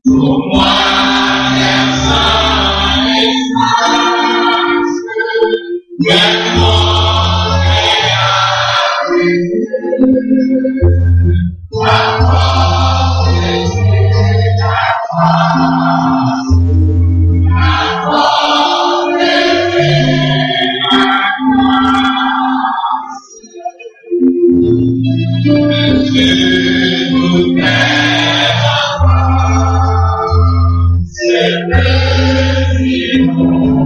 Pour moi, personne n'existe, même mon ta porte est ta grâce, ta porte est ta grâce. Tu nous perds, c'est plaisir éternel,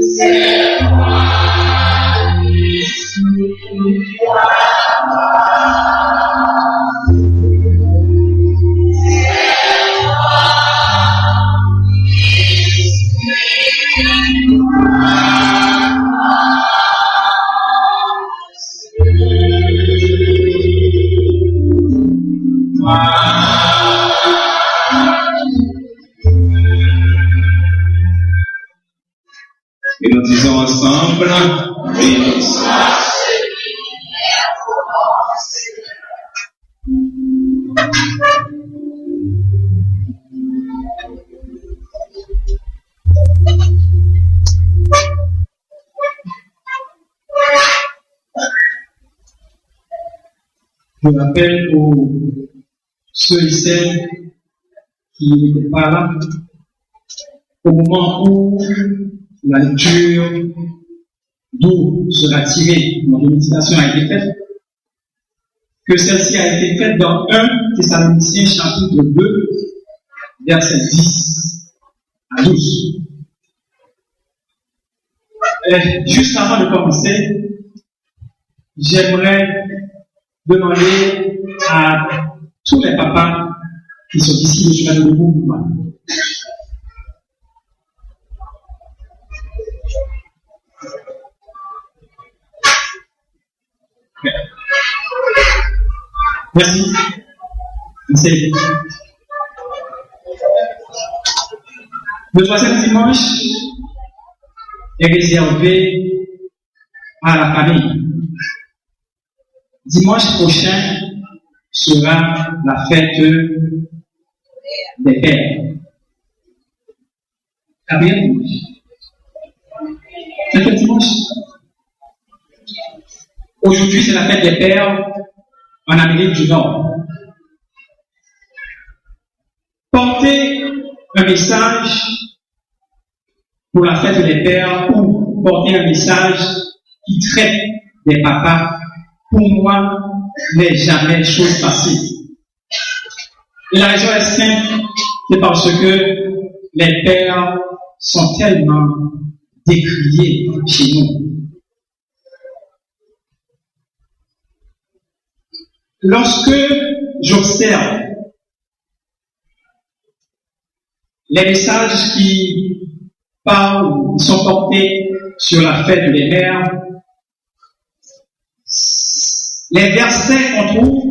c'est Et nous disons ensemble, béni soit Je rappelle aux ceux et celles qui n'étaient pas là, au moment où la lecture d'où sera tirée, notre méditation a été faite, que celle-ci a été faite dans 1 Thessaloniciens chapitre 2, verset 10 à 12. Juste avant de commencer, j'aimerais demander à tous les papas qui sont ici de chemin de mouvement. Merci. Merci. Le troisième dimanche est réservé à la famille. Dimanche prochain sera la fête des pères. Gabriel, c'est quel dimanche? Aujourd'hui, c'est la fête des pères en Amérique du Nord. porter un message pour la fête des pères ou porter un message qui traite des papas, pour moi, n'est jamais chose facile. Et la raison est simple, c'est parce que les pères sont tellement décriés chez nous. Lorsque j'observe les messages qui parlent, qui sont portés sur la fête des mères, les versets qu'on trouve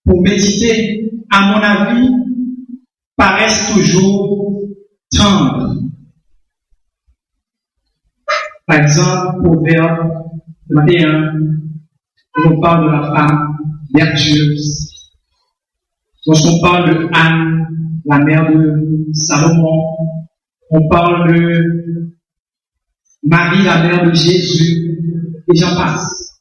pour méditer, à mon avis, paraissent toujours tendres. Par exemple, Proverbe 21, on parle de la femme vertueuse. Lorsqu'on parle de Anne, la mère de Salomon, on parle de Marie, la mère de Jésus, et j'en passe.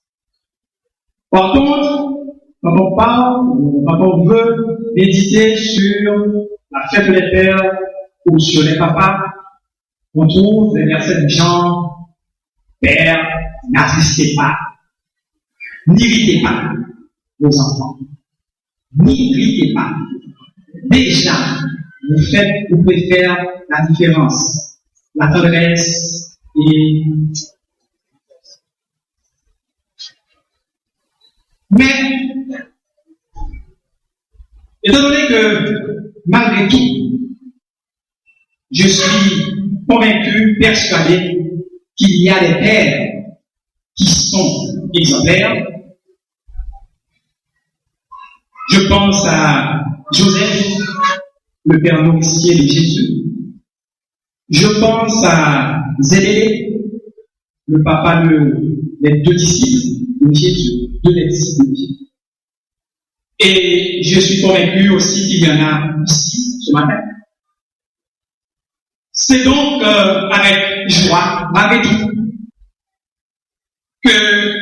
Par contre, quand on veut méditer sur la fête des pères ou sur les papas, on trouve des versets de genre, Père, n'attristez pas, n'irritez pas vos enfants, n'irritez pas. Déjà, vous pouvez faire la différence, la tendresse et... Mais, étant donné que, malgré tout, je suis convaincu, persuadé qu'il y a des pères qui sont exemplaires. Je pense à Joseph, le père nourricier de Jésus. Je pense à Zébédée, le papa des deux disciples de Jésus, deux disciples de Jésus. Et je suis convaincu aussi qu'il y en a ici ce matin. C'est donc avec joie, malgré tout, que,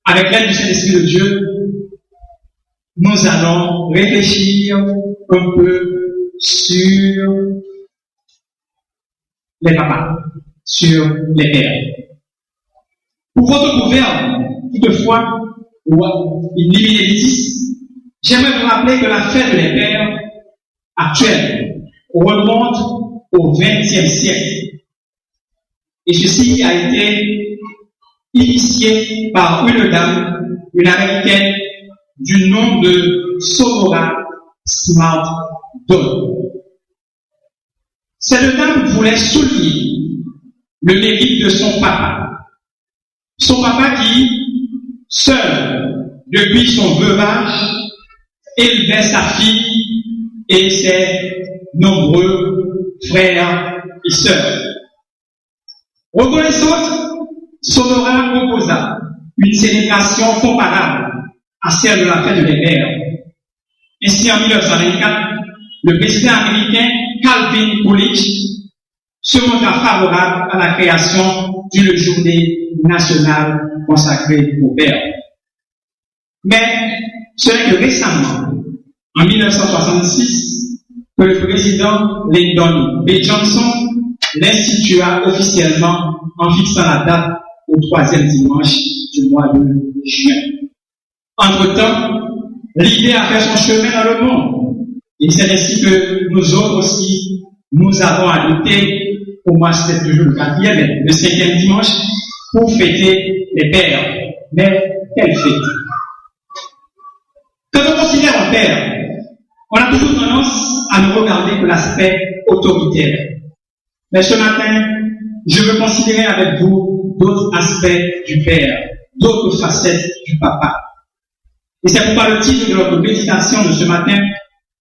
avec l'aide du Saint-Esprit de Dieu, nous allons réfléchir un peu sur les papas, sur les pères. Pour votre proverbe, toutefois, ou in limite, j'aimerais vous rappeler que la fête des pères actuelle remonte au XXe siècle. Et ceci a été initié par une dame, une américaine, du nom de Sonora Smart Dodd. Cette dame voulait souligner le mérite de son papa. Son papa qui, seul, depuis son veuvage, élevait sa fille et ses nombreux frères et sœurs. Reconnaissante, Sonora proposa une célébration comparable à celle de la fête des mères. Ainsi, en 1924, le président américain Calvin Coolidge se montra favorable à la création d'une journée nationale consacrée aux pères. Mais ce n'est que récemment, en 1966, que le président Lyndon B. Johnson l'institua officiellement en fixant la date au 3e dimanche du mois de juin. Entre-temps, l'idée a fait son chemin dans le monde. Et c'est ainsi que nous autres aussi, nous avons adopté, pour moi c'était toujours le 4e, mais le 5e dimanche, pour fêter les pères. Mais quelle fête! Quand on considère un père, on a toujours tendance à ne regarder que l'aspect autoritaire. Mais ce matin, je veux considérer avec vous d'autres aspects du père, d'autres facettes du papa. Et c'est pourquoi le titre de notre méditation de ce matin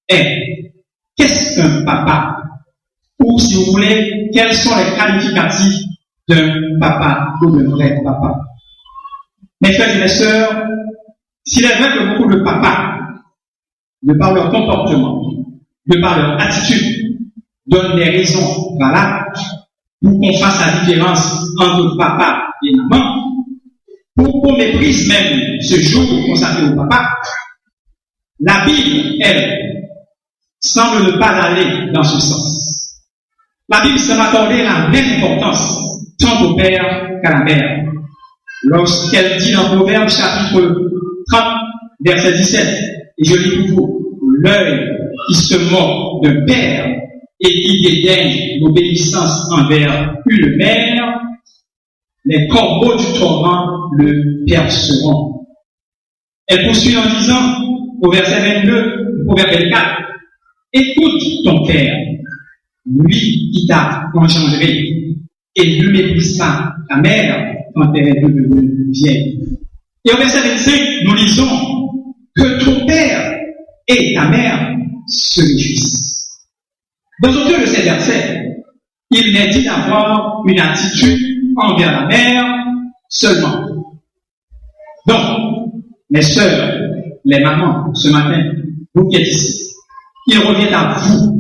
est « Qu'est-ce qu'un papa ?» ou, si vous voulez, quels sont les qualificatifs d'un papa ou d'un vrai papa. Mes frères et mes sœurs, s'il est vrai que beaucoup de papas, de par leur comportement, de par leur attitude, donnent des raisons valables pour qu'on fasse la différence entre papa et maman, pour qu'on méprise même ce jour consacré au papa, la Bible, elle, semble ne pas aller dans ce sens. La Bible semble accorder la même importance tant au père qu'à la mère. Lorsqu'elle dit dans Proverbe chapitre 30, verset 17, et je lis pour vous, l'œil qui se moque d'un père et qui dédaigne l'obéissance envers une mère, les corbeaux du torrent le perceront. Elle poursuit en disant, au verset 22, au verset 24, écoute ton père, lui qui t'a engendré, et ne méprise pas ta mère quand elle est devenue vieille. Et au verset 25, nous lisons que ton père et ta mère se réjouissent. Dans aucun de ces versets, il n'est dit d'avoir une attitude envers la mère seulement. Donc, mes sœurs, les mamans, ce matin, vous qui êtes ici, il revient à vous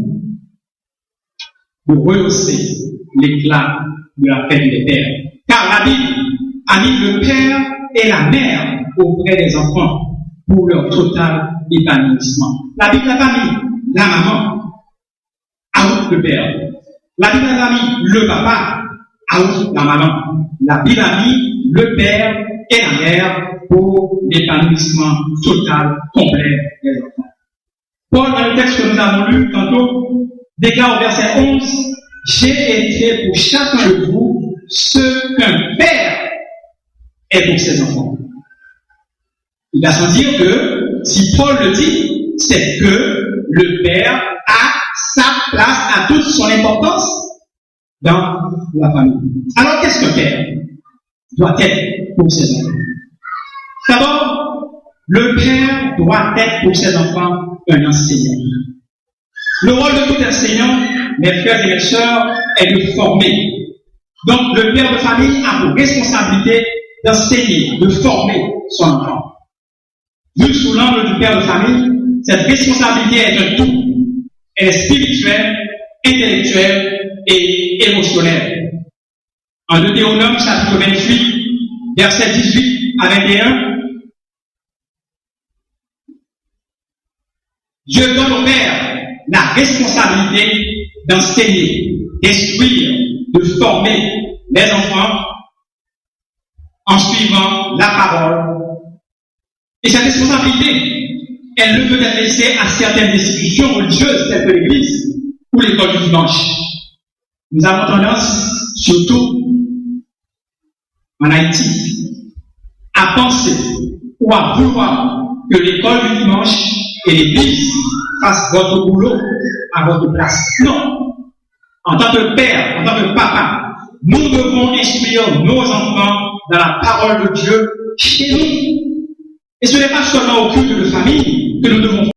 de rehausser l'éclat de la fête des pères. Car la Bible a mis le père et la mère auprès des enfants pour leur total épanouissement. La Bible n'a pas mis la maman out le père. La Bible n'a pas mis le papa out la maman. La Bible a mis le père et la mère pour l'épanouissement total, complet des enfants. Paul, dans le texte que nous avons lu tantôt, déclare au verset 11, j'ai été pour chacun de vous ce qu'un père est pour ses enfants. Il va sans dire que, si Paul le dit, c'est que le père a sa place, a toute son importance dans la famille. Alors, qu'est-ce qu'un père doit être pour ses enfants? D'abord, le père doit être pour ses enfants un enseignant. Le rôle de tout enseignant, mes frères et mes sœurs, est de former. Donc, le père de famille a pour responsabilité d'enseigner, de former son enfant. Vu sous l'angle du père de famille, cette responsabilité est un tout. Elle est spirituelle, intellectuelle et émotionnelle. En Deutéronome, chapitre 28, versets 18 à 21, Dieu donne au père la responsabilité d'enseigner, d'instruire, de former les enfants en suivant la parole. Et cette responsabilité, elle ne peut être laissée à certaines institutions religieuses telles que l'Église ou l'école du dimanche. Nous avons tendance, surtout en Haïti, à penser ou à vouloir que l'école du dimanche et l'Église fassent votre boulot à votre place. Non. En tant que père, en tant que papa, nous devons instruire nos enfants dans la parole de Dieu chez nous. Et ce n'est pas seulement au culte de famille que nous devons